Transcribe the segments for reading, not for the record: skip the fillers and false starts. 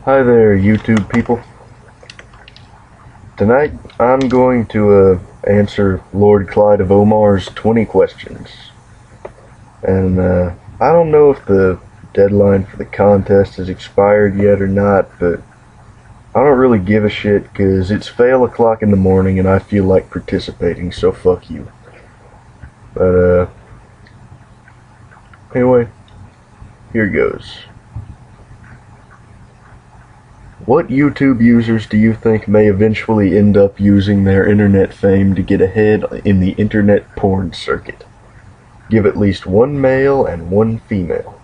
Hi there, YouTube people. Tonight, I'm going to answer Lord Clyde of OMAR's 20 questions. And I don't know if the deadline for the contest has expired yet or not, but I don't really give a shit because it's fail o'clock in the morning and I feel like participating, so fuck you. But anyway, here goes. What YouTube users do you think may eventually end up using their internet fame to get ahead in the internet porn circuit? Give at least one male and one female.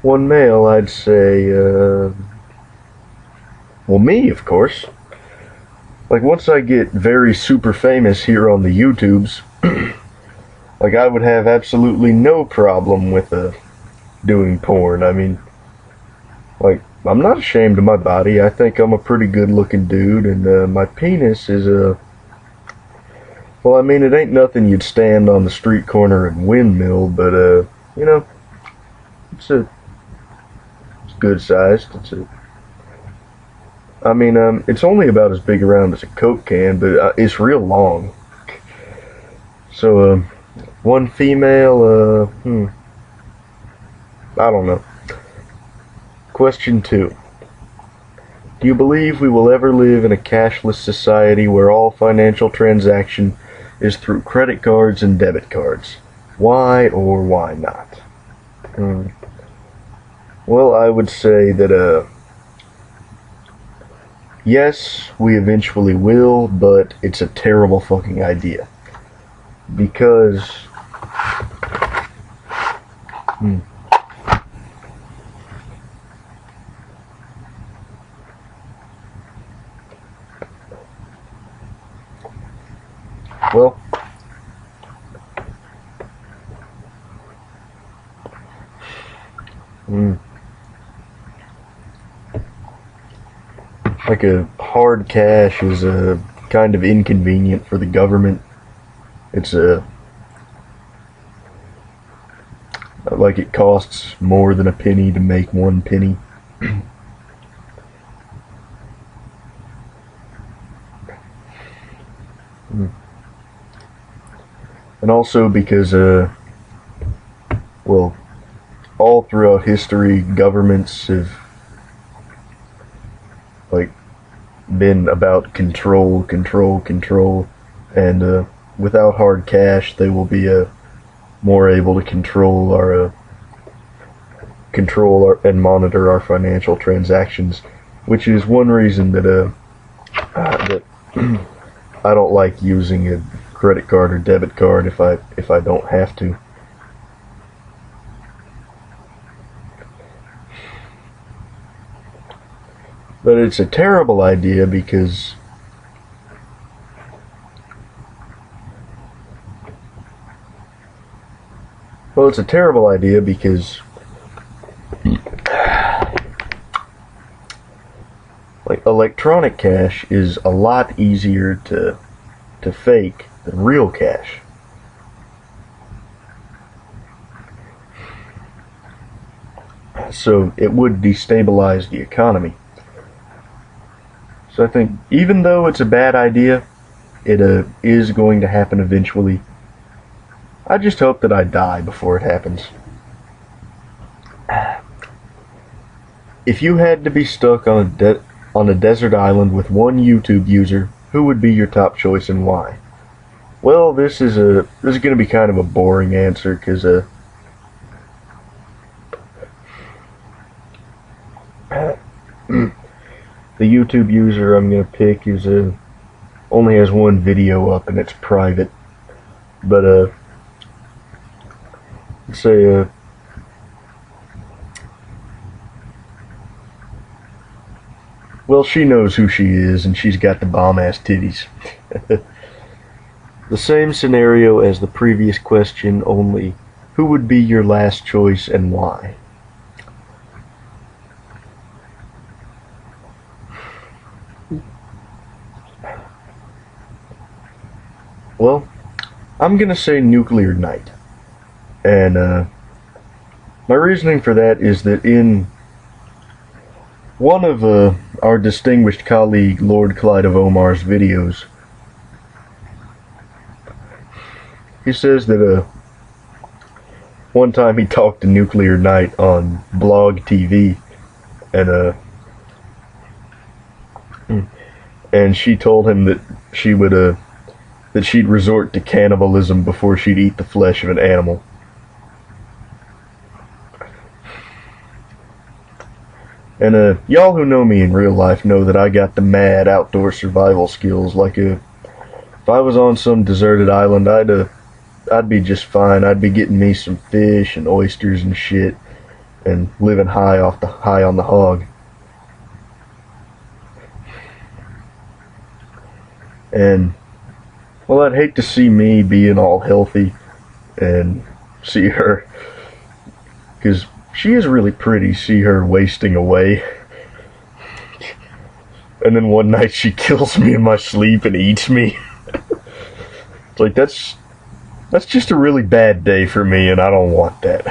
One male, I'd say, well, me, of course. Like, once I get very super famous here on the YouTubes, like, I would have absolutely no problem with doing porn. I mean, like, I'm not ashamed of my body. I think I'm a pretty good looking dude, and my penis is well, I mean, it ain't nothing you'd stand on the street corner and windmill, but you know, it's good sized. I mean, it's only about as big around as a Coke can, but it's real long. So one female, I don't know. Question 2. Do you believe we will ever live in a cashless society where all financial transaction is through credit cards and debit cards? Why or why not? Well, I would say that, yes, we eventually will, but it's a terrible fucking idea. Because, well, like a hard cash is kind of inconvenient for the government. It's like it costs more than a penny to make one penny. And also because, well, all throughout history, governments have, like, been about control, and without hard cash, they will be more able to control and monitor our financial transactions, which is one reason that that I don't like using a credit card or debit card if I don't have to. But it's a terrible idea because like, electronic cash is a lot easier to fake than real cash. So it would destabilize the economy. So I think even though it's a bad idea, it is going to happen eventually. I just hope that I die before it happens. If you had to be stuck on a desert island with one YouTube user, who would be your top choice and why? Well, this is going to be kind of a boring answer because the YouTube user I'm going to pick is only has one video up and it's private. But let's say well, she knows who she is and she's got the bomb-ass titties. The same scenario as the previous question, only who would be your last choice and why? Well, I'm gonna say Nuclear Knight. And My reasoning for that is that in one of our distinguished colleague Lord Clyde of OMAR's videos, he says that one time he talked to Nuclear Knight on Blog TV, and she told him that she'd resort to cannibalism before she'd eat the flesh of an animal. And y'all who know me in real life know that I got the mad outdoor survival skills. Like if I was on some deserted island, I'd be just fine. I'd be getting me some fish and oysters and shit, and living high on the hog. And well, I'd hate to see me being all healthy and see her, because she is really pretty, see her wasting away. And then one night she kills me in my sleep and eats me. It's like, that's just a really bad day for me, and I don't want that.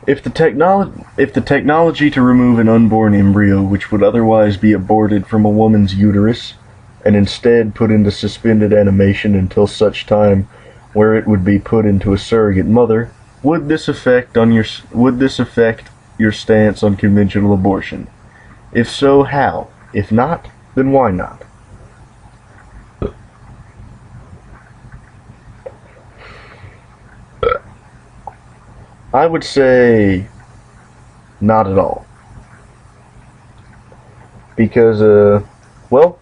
If the technology to remove an unborn embryo, which would otherwise be aborted from a woman's uterus, and instead put into suspended animation until such time where it would be put into a surrogate mother, would this affect your stance on conventional abortion? If so, how? If not, then why not? I would say not at all. Because, well,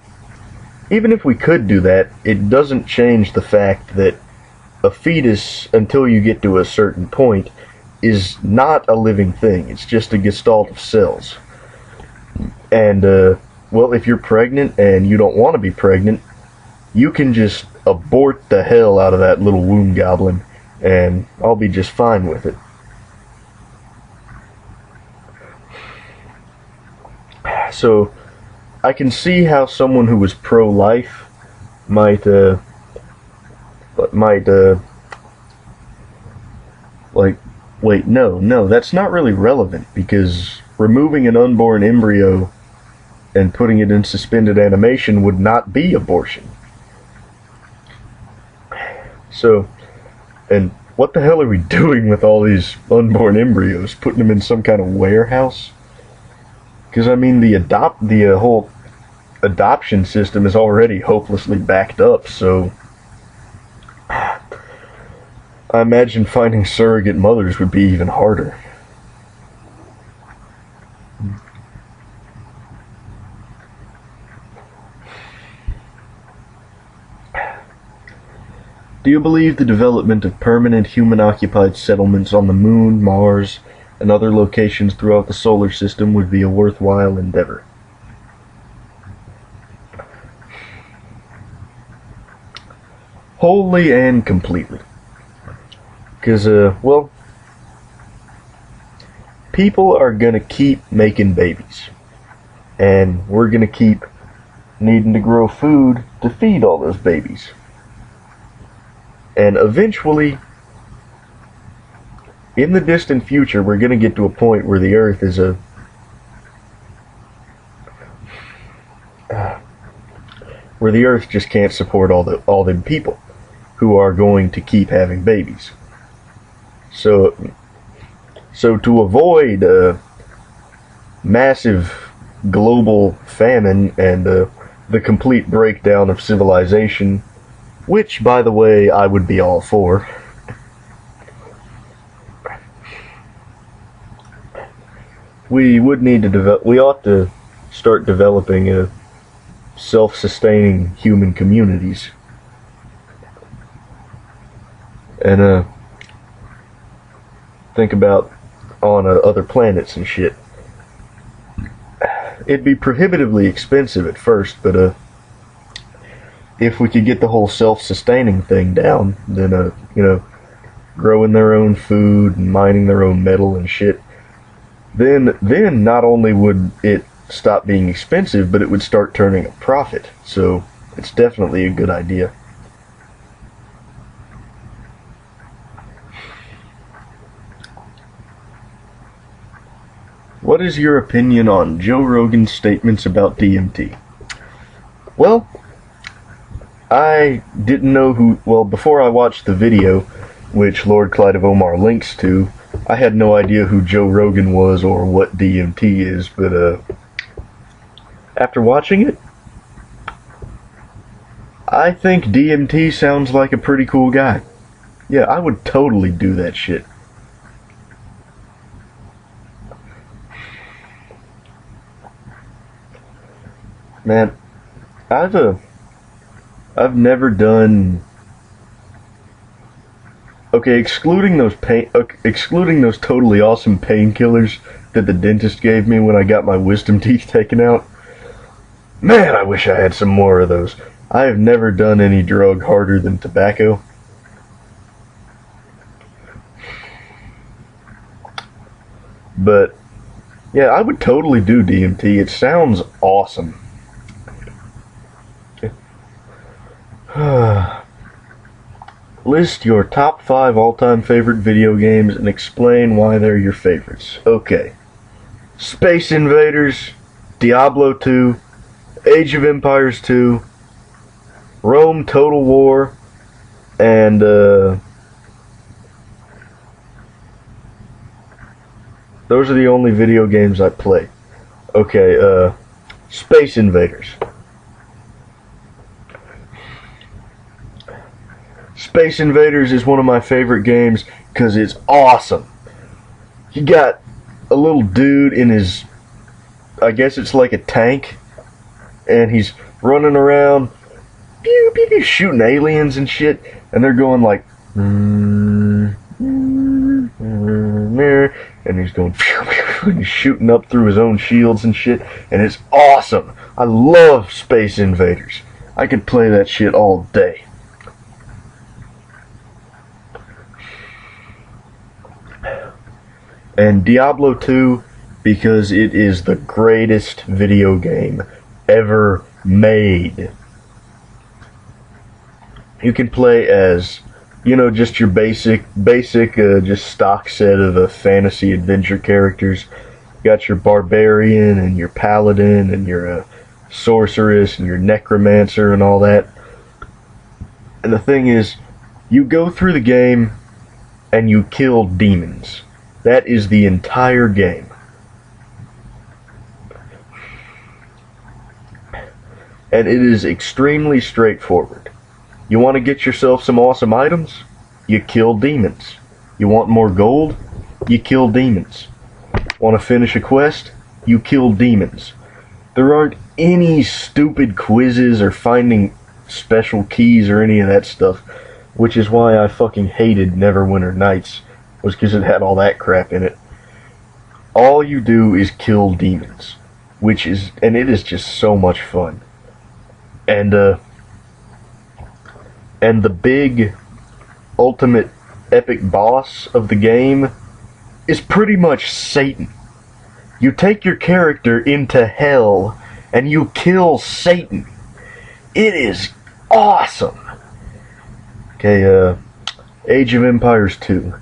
even if we could do that, it doesn't change the fact that a fetus, until you get to a certain point, is not a living thing. It's just a gestalt of cells. And, well, if you're pregnant and you don't want to be pregnant, you can just abort the hell out of that little womb goblin, and I'll be just fine with it. So, I can see how someone who was pro-life might, like, wait, no, that's not really relevant, because removing an unborn embryo and putting it in suspended animation would not be abortion. So, and what the hell are we doing with all these unborn embryos? Putting them in some kind of warehouse? Because, I mean, the whole adoption system is already hopelessly backed up, so I imagine finding surrogate mothers would be even harder. Do you believe the development of permanent human-occupied settlements on the Moon, Mars, and other locations throughout the solar system would be a worthwhile endeavor? Wholly and completely. Because, well, people are gonna keep making babies. And we're gonna keep needing to grow food to feed all those babies. And eventually, in the distant future, we're going to get to a point where the Earth is where the Earth just can't support all the people who are going to keep having babies. So to avoid massive global famine and the complete breakdown of civilization, which, by the way, I would be all for, we ought to start developing self-sustaining human communities. And think about on other planets and shit. It'd be prohibitively expensive at first, but if we could get the whole self-sustaining thing down, then you know, growing their own food and mining their own metal and shit, then not only would it stop being expensive, but it would start turning a profit. So It's definitely a good idea. What is your opinion on Joe Rogan's statements about DMT? Well, I didn't know who... Well, before I watched the video, which Lord Clyde of OMAR links to, I had no idea who Joe Rogan was or what DMT is, but after watching it, I think DMT sounds like a pretty cool guy. Yeah, I would totally do that shit. Man, I've never done... Okay, excluding those totally awesome painkillers that the dentist gave me when I got my wisdom teeth taken out. Man, I wish I had some more of those. I have never done any drug harder than tobacco. But, yeah, I would totally do DMT. It sounds awesome. List your top 5 all-time favorite video games and explain why they're your favorites. Okay. Space Invaders, Diablo 2, Age of Empires 2, Rome Total War, and those are the only video games I play. Okay, Space Invaders. Space Invaders is one of my favorite games because it's awesome. You got a little dude in his, I guess it's like a tank, and he's running around, pew, pew, pew, shooting aliens and shit, and they're going like, and he's going, pew, pew, and he's shooting up through his own shields and shit, and it's awesome. I love Space Invaders. I could play that shit all day. And Diablo 2, because it is the greatest video game ever made. You can play as, you know, just your basic, just stock set of fantasy adventure characters. You got your barbarian and your paladin and your sorceress and your necromancer and all that. And the thing is, you go through the game and you kill demons. That is the entire game. And it is extremely straightforward. You want to get yourself some awesome items? You kill demons. You want more gold? You kill demons. Want to finish a quest? You kill demons. There aren't any stupid quizzes or finding special keys or any of that stuff, which is why I fucking hated Neverwinter Nights. Was because it had all that crap in it. All you do is kill demons, and it is just so much fun. And the big, ultimate, epic boss of the game is pretty much Satan. You take your character into hell, and you kill Satan. It is awesome. Okay, Age of Empires 2.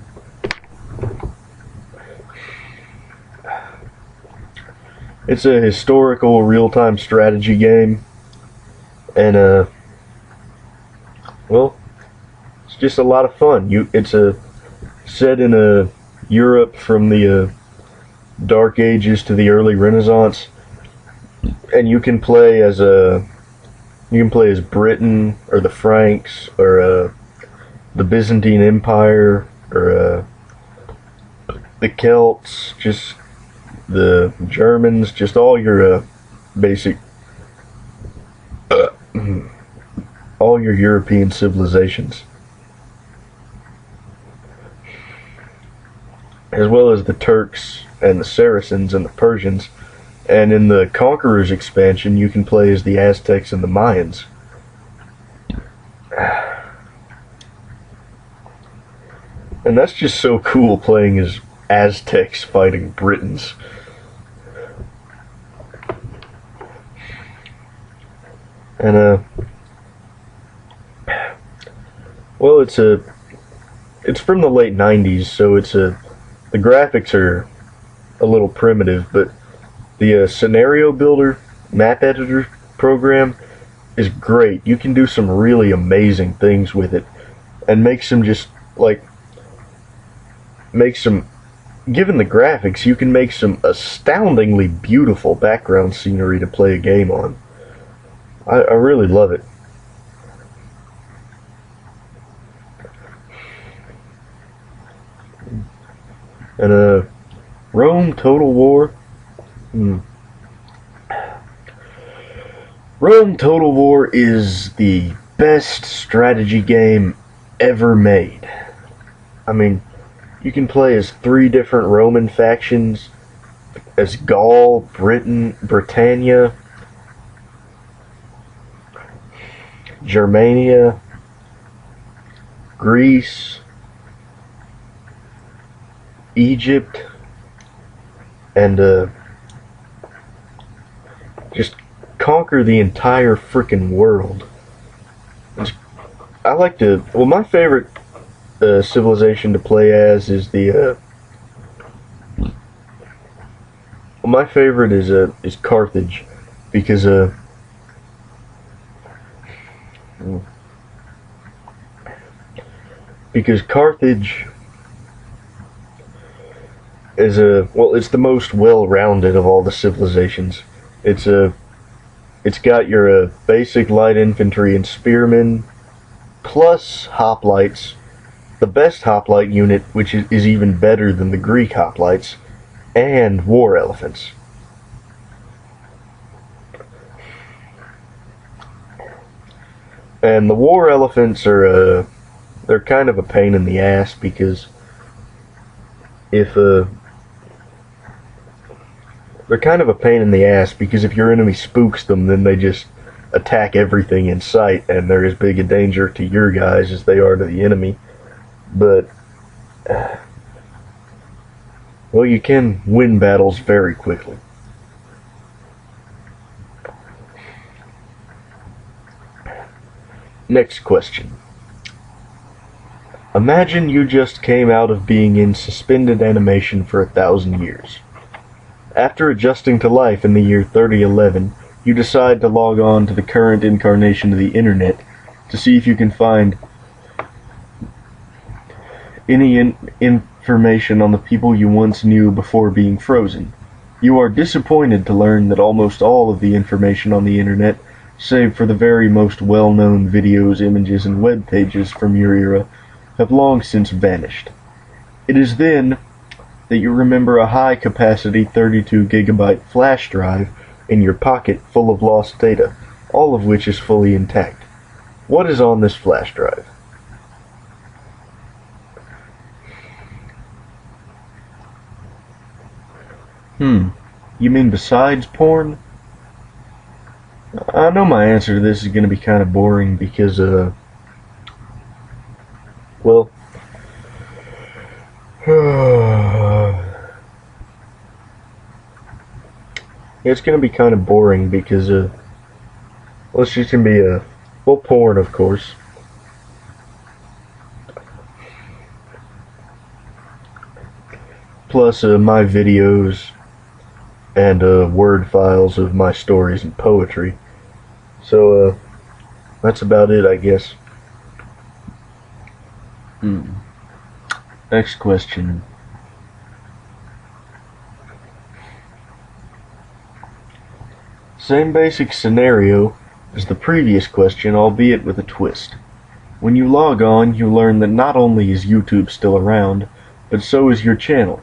It's a historical real-time strategy game, and well, it's just a lot of fun. It's set in Europe from the Dark Ages to the early Renaissance, and you can play as Britain or the Franks or the Byzantine Empire or the Celts, just the Germans, just all your basic, all your European civilizations, as well as the Turks and the Saracens and the Persians. And in the Conquerors expansion, you can play as the Aztecs and the Mayans. And that's just so cool, playing as Aztecs fighting Britons. And well, it's from the late '90s, so the graphics are a little primitive, but the scenario builder map editor program is great. You can do some really amazing things with it, and make some. Given the graphics, you can make some astoundingly beautiful background scenery to play a game on. I really love it. And Rome Total War. Rome Total War is the best strategy game ever made. I mean, you can play as 3 different Roman factions, as Gaul, Britain, Britannia, Germania, Greece, Egypt, and just conquer the entire frickin' world. My favorite civilization to play as is my favorite is Carthage, because Carthage is it's the most well-rounded of all the civilizations. It's got your basic light infantry and spearmen, plus hoplites, the best hoplite unit, which is even better than the Greek hoplites, and war elephants. And the war elephants are they're kind of a pain in the ass, because if if your enemy spooks them, then they just attack everything in sight, and they're as big a danger to your guys as they are to the enemy. But well, you can win battles very quickly. Next question. Imagine you just came out of being in suspended animation for 1,000 years. After adjusting to life in the year 3011, you decide to log on to the current incarnation of the internet to see if you can find any information on the people you once knew before being frozen. You are disappointed to learn that almost all of the information on the internet, save for the very most well-known videos, images, and web pages from your era, have long since vanished. It is then that you remember a high-capacity 32-gigabyte flash drive in your pocket full of lost data, all of which is fully intact. What is on this flash drive? You mean besides porn? I know my answer to this is going to be kind of boring, because, well, it's going to be kind of boring because, well, it's just going to be, well, porn, of course. Plus, my videos and, word files of my stories and poetry. So, that's about it, I guess. Next question. Same basic scenario as the previous question, albeit with a twist. When you log on, you learn that not only is YouTube still around, but so is your channel.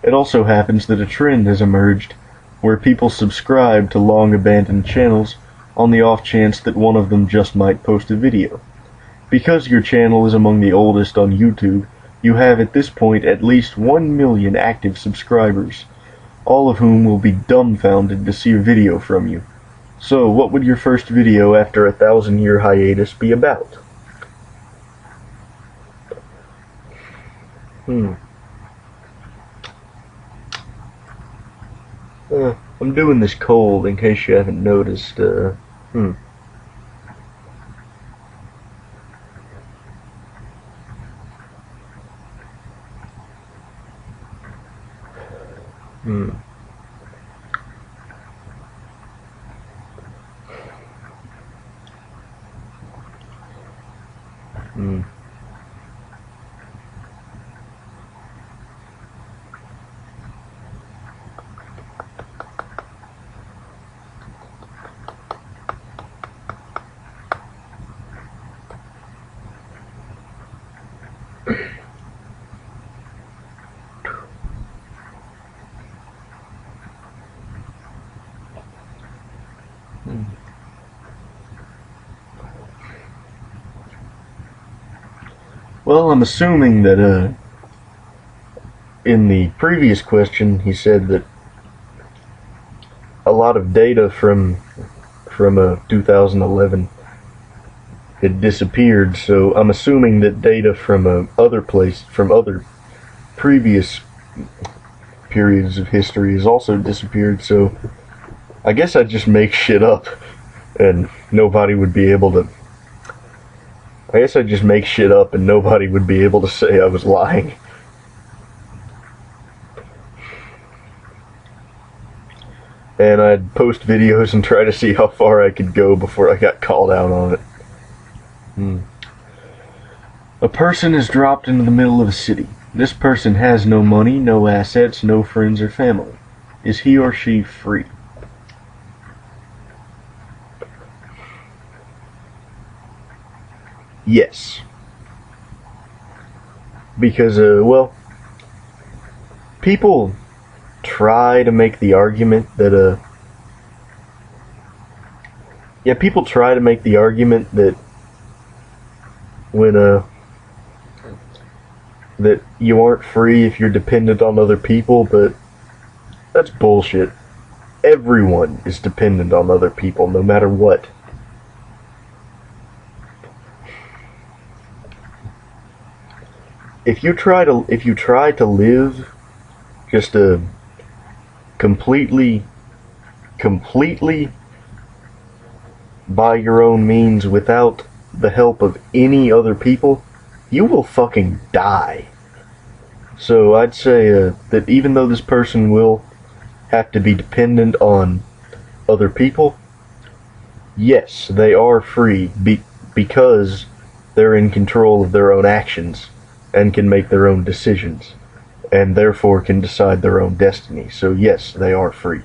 It also happens that a trend has emerged where people subscribe to long-abandoned channels on the off chance that one of them just might post a video. Because your channel is among the oldest on YouTube, you have at this point at least 1 million active subscribers, all of whom will be dumbfounded to see a video from you. So, what would your first video after a 1,000-year hiatus be about? I'm doing this cold, in case you haven't noticed. Hmm. Hmm. Well, I'm assuming that in the previous question he said that a lot of data from 2011 had disappeared. So I'm assuming that data from other previous periods of history has also disappeared. So I guess I'd just make shit up, and nobody would be able to. I guess I'd just make shit up, and nobody would be able to say I was lying. And I'd post videos and try to see how far I could go before I got called out on it. A person is dropped into the middle of a city. This person has no money, no assets, no friends or family. Is he or she free? Yes. Because, well, people try to make the argument that, people try to make the argument that when, that you aren't free if you're dependent on other people, but that's bullshit. Everyone is dependent on other people, no matter what. If you try to live just a completely by your own means without the help of any other people, you will fucking die. So I'd say that even though this person will have to be dependent on other people, yes, they are free because they're in control of their own actions and can make their own decisions, and therefore can decide their own destiny. So yes, they are free.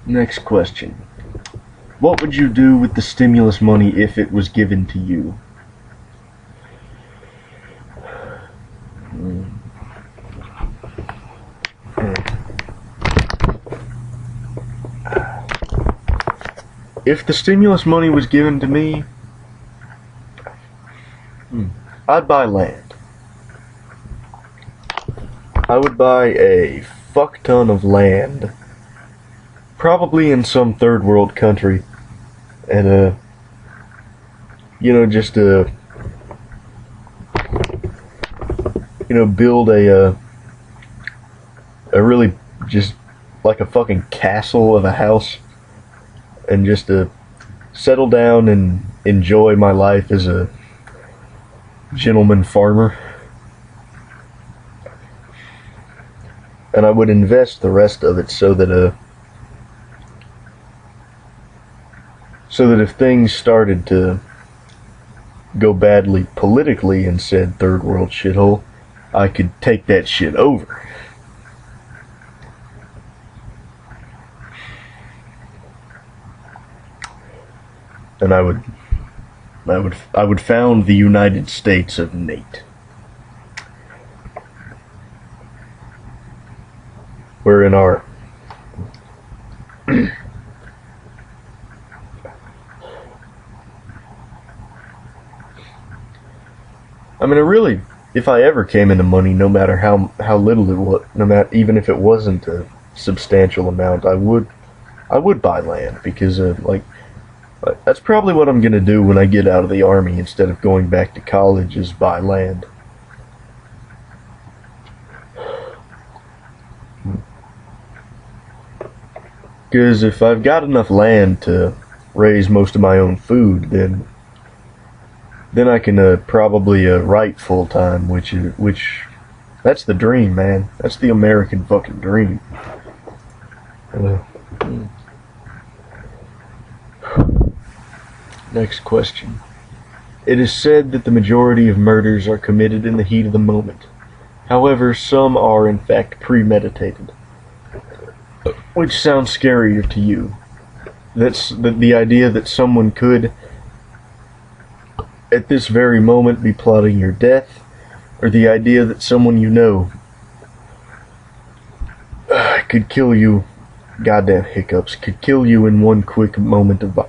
Next question. What would you do with the stimulus money if it was given to you? If the stimulus money was given to me, I'd buy land. I would buy a fuck ton of land, probably in some third world country, and just build a really just like a fucking castle of a house, and just settle down and enjoy my life as a gentleman farmer. And I would invest the rest of it so that if things started to go badly politically in said third world shithole, I could take that shit over. And I would found the United States of Nate, wherein our I mean, if I ever came into money, no matter how little it was, no matter even if it wasn't a substantial amount, I would buy land, because that's probably what I'm gonna do when I get out of the army instead of going back to college, is buy land. Because if I've got enough land to raise most of my own food, then then I can probably write full time, which that's the dream, man. That's the American fucking dream. Next question. It is said that the majority of murders are committed in the heat of the moment. However, some are in fact premeditated. Which sounds scarier to you? That's the idea that someone could, at this very moment, be plotting your death, or the idea that someone you know could kill you, goddamn hiccups, could kill you in one quick moment of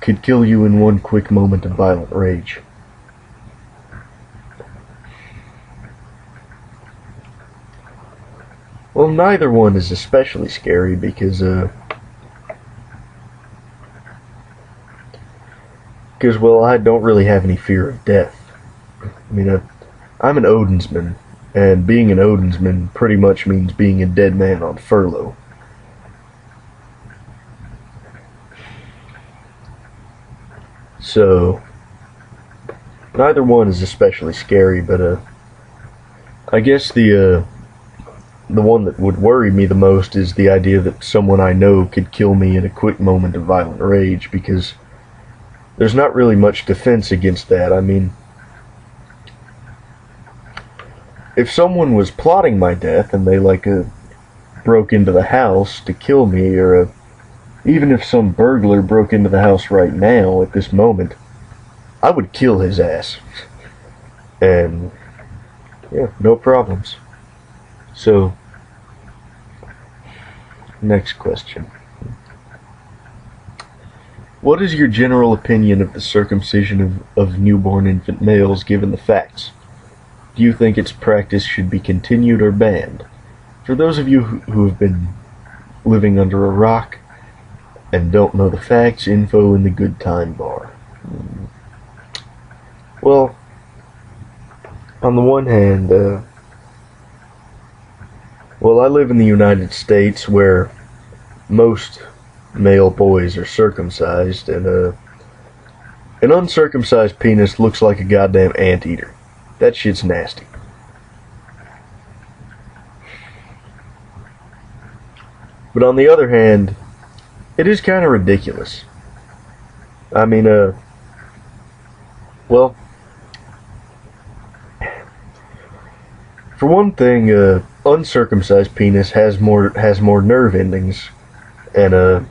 could kill you in one quick moment of violent rage. Well, neither one is especially scary because, well, I don't really have any fear of death. I mean, I'm an Odinsman, and being an Odinsman pretty much means being a dead man on furlough. So, neither one is especially scary, but, I guess the one that would worry me the most is the idea that someone I know could kill me in a quick moment of violent rage, because there's not really much defense against that. I mean, if someone was plotting my death and they, broke into the house to kill me, or even if some burglar broke into the house right now, at this moment, I would kill his ass. And, yeah, no problems. So, next question. What is your general opinion of the circumcision of newborn infant males given the facts? Do you think its practice should be continued or banned? For those of you who have been living under a rock and don't know the facts, info in the good time bar. Well, on the one hand, well, I live in the United States where most male boys are circumcised, and an uncircumcised penis looks like a goddamn anteater. That shit's nasty. But on the other hand, it is kind of ridiculous. I mean, well, for one thing, uncircumcised penis has more nerve endings, and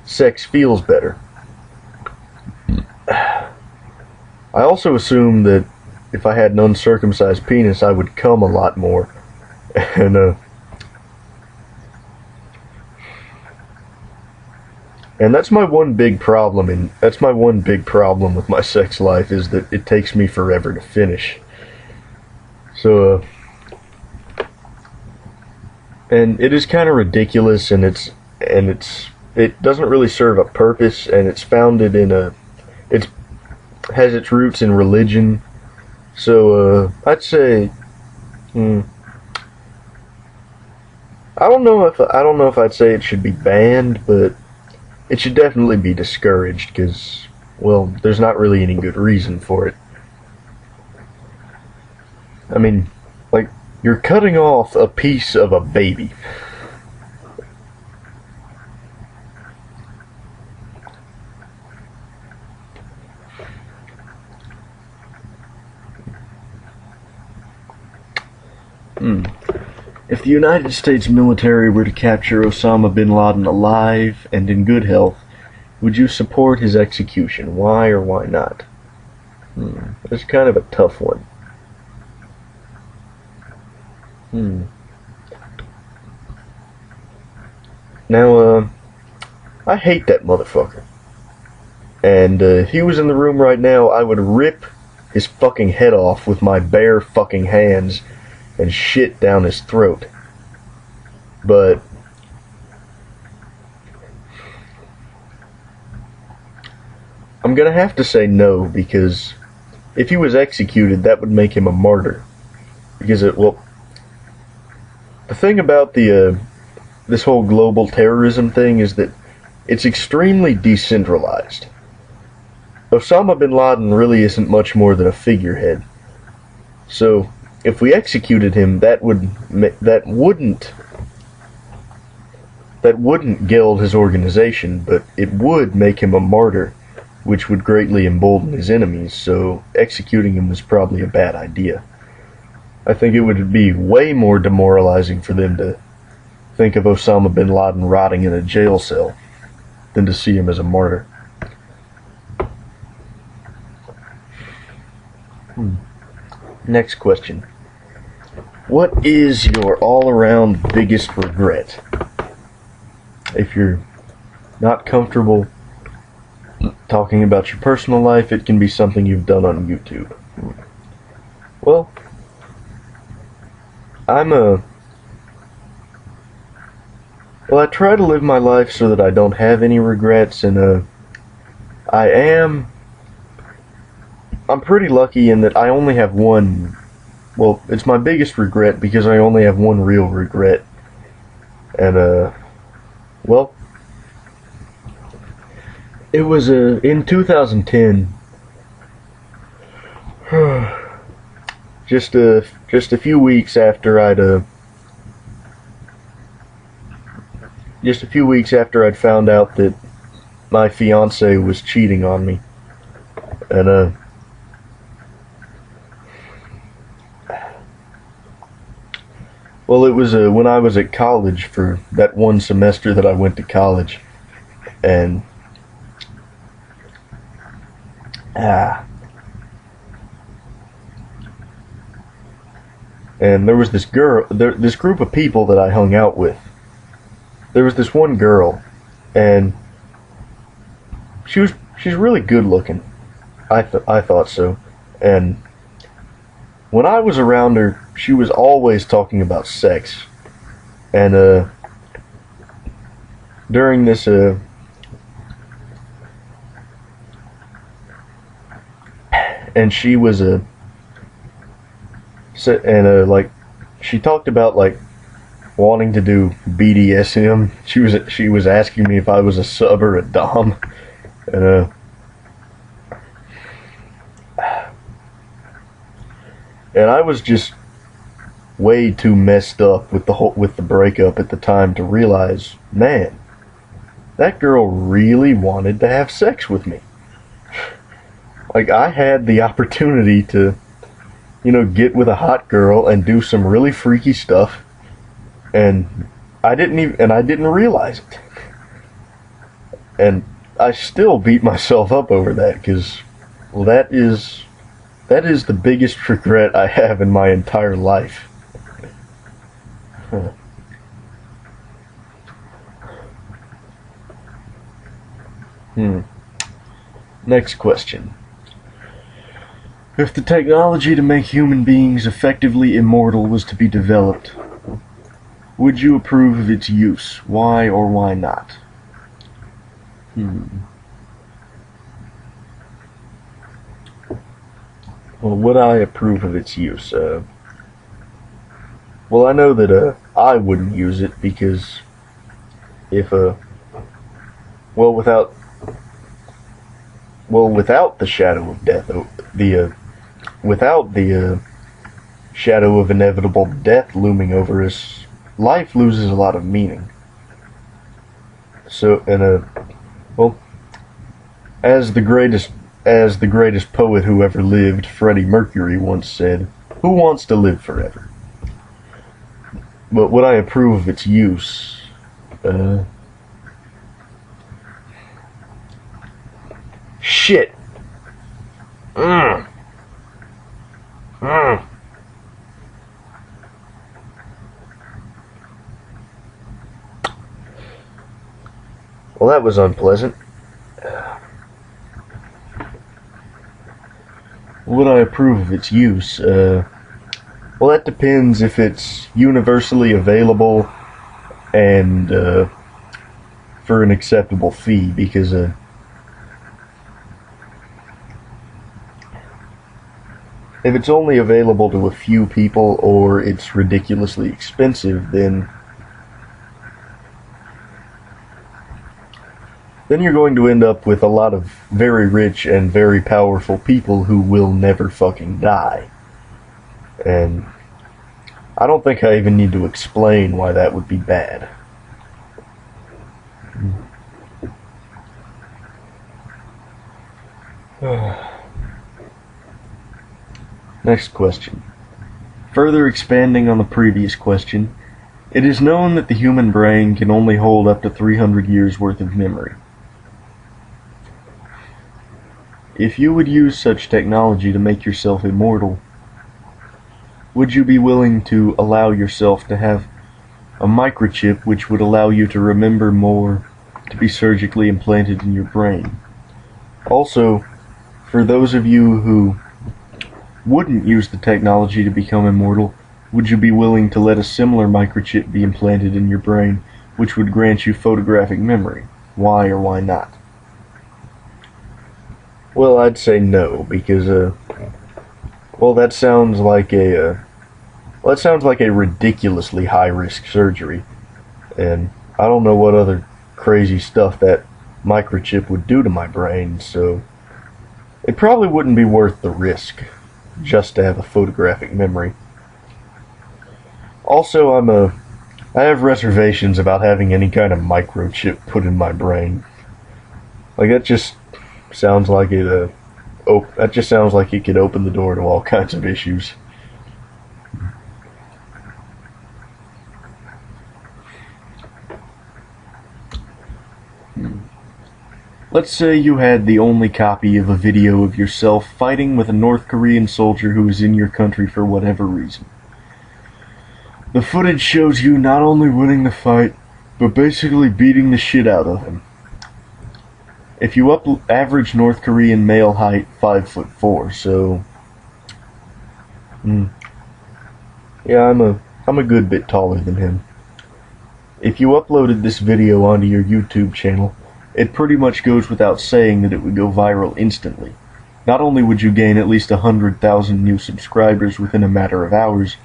sex feels better. I also assume that if I had an uncircumcised penis, I would come a lot more, and that's my one big problem. With my sex life is that it takes me forever to finish. So, and it is kind of ridiculous, and it doesn't really serve a purpose, and it's founded in it has its roots in religion. So, I'd say, I don't know if I'd say it should be banned, but it should definitely be discouraged, because, well, there's not really any good reason for it. I mean, you're cutting off a piece of a baby. If the United States military were to capture Osama bin Laden alive and in good health, would you support his execution? Why or why not? That's kind of a tough one. Now, I hate that motherfucker. And if he was in the room right now, I would rip his fucking head off with my bare fucking hands and shit down his throat. But I'm gonna have to say no, because if he was executed, that would make him a martyr. Because The thing about this whole global terrorism thing is that it's extremely decentralized. Osama bin Laden really isn't much more than a figurehead. So, if we executed him, that wouldn't gild his organization, but it would make him a martyr, which would greatly embolden his enemies, so executing him was probably a bad idea. I think it would be way more demoralizing for them to think of Osama bin Laden rotting in a jail cell than to see him as a martyr. Next question. What is your all-around biggest regret? If you're not comfortable talking about your personal life, it can be something you've done on YouTube. Well, I try to live my life so that I don't have any regrets, and I'm pretty lucky in that I only have one. Well, it's my biggest regret because I only have one real regret. And, well, it was in 2010. Just a few weeks after I'd found out that my fiance was cheating on me. And, well, it was when I was at college for that one semester that I went to college, and there was this group of people that I hung out with. There was this one girl, and she's really good looking. I thought so, and when I was around her, she was always talking about sex. And during this and she was like, she talked about like wanting to do BDSM. She was asking me if I was a sub or a dom, and I was just way too messed up with the breakup at the time to realize, man, that girl really wanted to have sex with me. Like, I had the opportunity to, get with a hot girl and do some really freaky stuff, and I didn't realize it. And I still beat myself up over that, because, well, that is the biggest regret I have in my entire life. Next question. If the technology to make human beings effectively immortal was to be developed, would you approve of its use? Why or why not? Well, would I approve of its use? Well, I know that I wouldn't use it because without the shadow of death, without the shadow of inevitable death looming over us, life loses a lot of meaning. So, well, as the greatest poet who ever lived, Freddie Mercury, once said, "Who wants to live forever?" But would I approve of its use? Shit. Well, that was unpleasant. Would I approve of its use? Well, that depends if it's universally available and for an acceptable fee, because If it's only available to a few people or it's ridiculously expensive, then you're going to end up with a lot of very rich and very powerful people who will never fucking die. And I don't think I even need to explain why that would be bad. Next question. Further expanding on the previous question, it is known that the human brain can only hold up to 300 years worth of memory. If you would use such technology to make yourself immortal, would you be willing to allow yourself to have a microchip which would allow you to remember more to be surgically implanted in your brain? Also, for those of you who wouldn't use the technology to become immortal, would you be willing to let a similar microchip be implanted in your brain which would grant you photographic memory? Why or why not? Well, I'd say no, because, that sounds like a ridiculously high-risk surgery, and I don't know what other crazy stuff that microchip would do to my brain, so it probably wouldn't be worth the risk just to have a photographic memory. Also, I have reservations about having any kind of microchip put in my brain. Like, that just sounds like it could open the door to all kinds of issues. Let's say you had the only copy of a video of yourself fighting with a North Korean soldier who is in your country for whatever reason. The footage shows you not only winning the fight, but basically beating the shit out of him. If you average North Korean male height 5'4", so yeah, I'm a good bit taller than him. If you uploaded this video onto your YouTube channel, it pretty much goes without saying that it would go viral instantly. Not only would you gain at least 100,000 new subscribers within a matter of hours,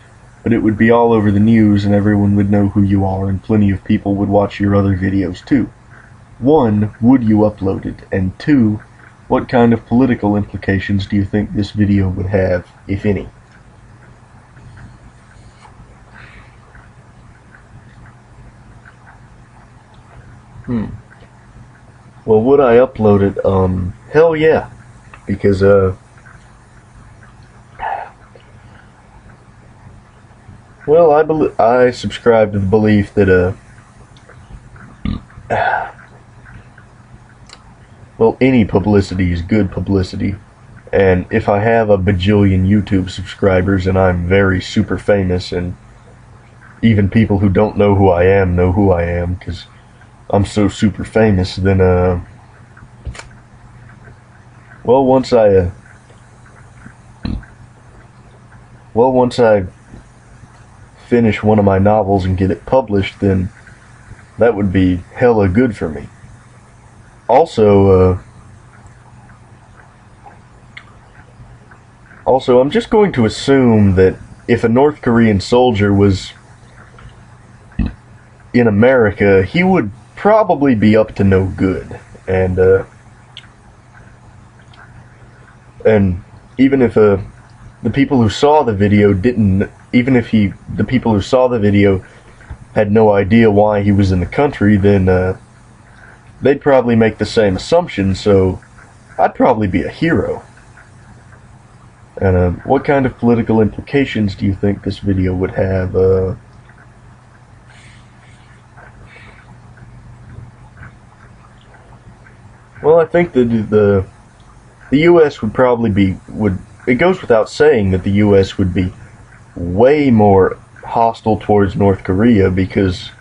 but it would be all over the news and everyone would know who you are and plenty of people would watch your other videos too. 1, would you upload it? And 2, what kind of political implications do you think this video would have, if any? Well, would I upload it? Hell yeah. Because, I subscribe to the belief that, any publicity is good publicity. And if I have a bajillion YouTube subscribers and I'm very super famous, and even people who don't know who I am know who I am, because I'm so super famous, then, once I finish one of my novels and get it published, then that would be hella good for me. Also, I'm just going to assume that if a North Korean soldier was in America, he would probably be up to no good. And even if the people who saw the video the people who saw the video had no idea why he was in the country, then they'd probably make the same assumption, so I'd probably be a hero. And what kind of political implications do you think this video would have? Well, I think that the U.S. would probably it goes without saying that the U.S. would be way more hostile towards North Korea because,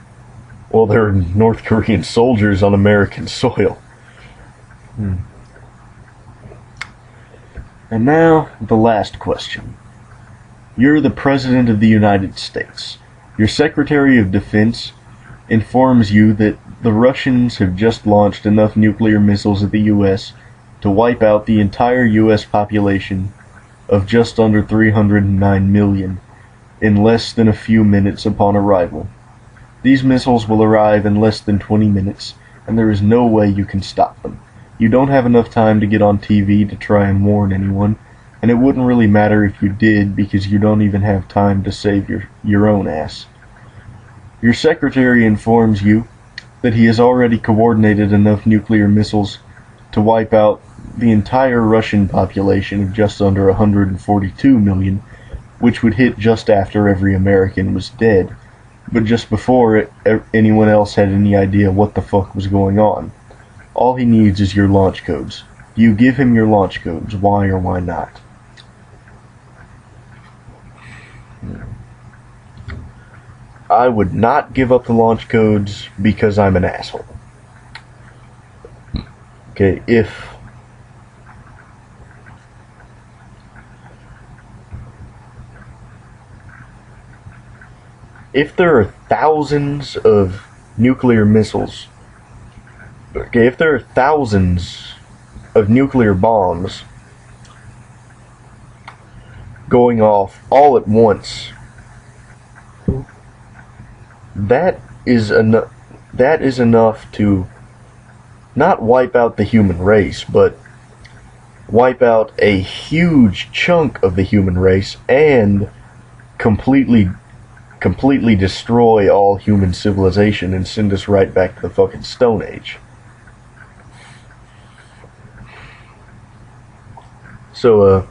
well, there are North Korean soldiers on American soil. And now, the last question. You're the President of the United States. Your Secretary of Defense informs you that the Russians have just launched enough nuclear missiles at the U.S. to wipe out the entire U.S. population of just under 309 million in less than a few minutes upon arrival. These missiles will arrive in less than 20 minutes, and there is no way you can stop them. You don't have enough time to get on TV to try and warn anyone, and it wouldn't really matter if you did, because you don't even have time to save your own ass. Your secretary informs you that he has already coordinated enough nuclear missiles to wipe out the entire Russian population of just under 142 million, which would hit just after every American was dead, but just before anyone else had any idea what the fuck was going on. All he needs is your launch codes. You give him your launch codes. Why or why not? I would not give up the launch codes because I'm an asshole. Okay, if there are thousands of nuclear missiles, okay, if there are thousands of nuclear bombs going off all at once, that is enough to not wipe out the human race, but wipe out a huge chunk of the human race and completely destroy all human civilization and send us right back to the fucking Stone Age. So,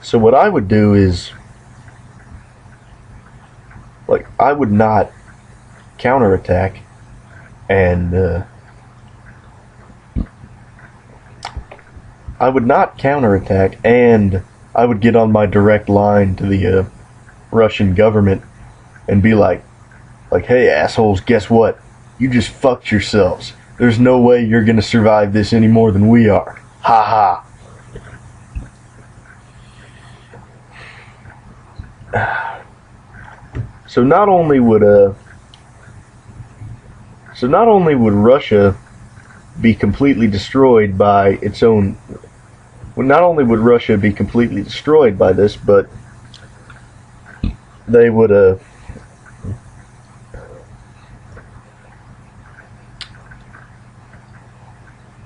so what I would do is, like, I would not counterattack, and I would get on my direct line to the Russian government and be like, hey assholes, guess what? You just fucked yourselves. There's no way you're gonna survive this any more than we are. Ha ha. So not only would Russia be completely destroyed by its own, not only would Russia be completely destroyed by this, but they would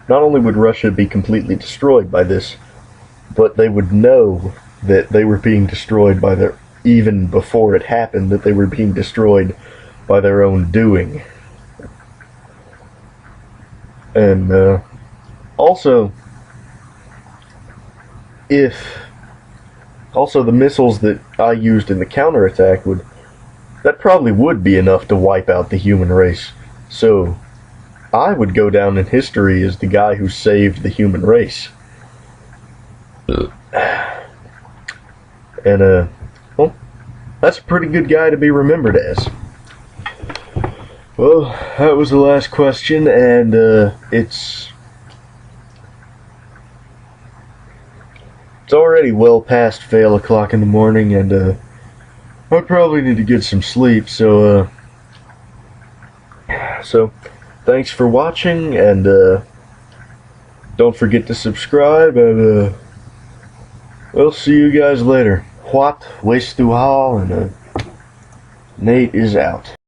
not only would Russia be completely destroyed by this, but they would know that they were being destroyed by their, even before it happened, that they were being destroyed by their own doing. And also the missiles that I used in the counterattack that probably would be enough to wipe out the human race. So I would go down in history as the guy who saved the human race. And well, that's a pretty good guy to be remembered as. Well, that was the last question, and it's already well past fail o'clock in the morning, and I probably need to get some sleep. So thanks for watching, and don't forget to subscribe, and we'll see you guys later. What? Waste through all, and Nate is out.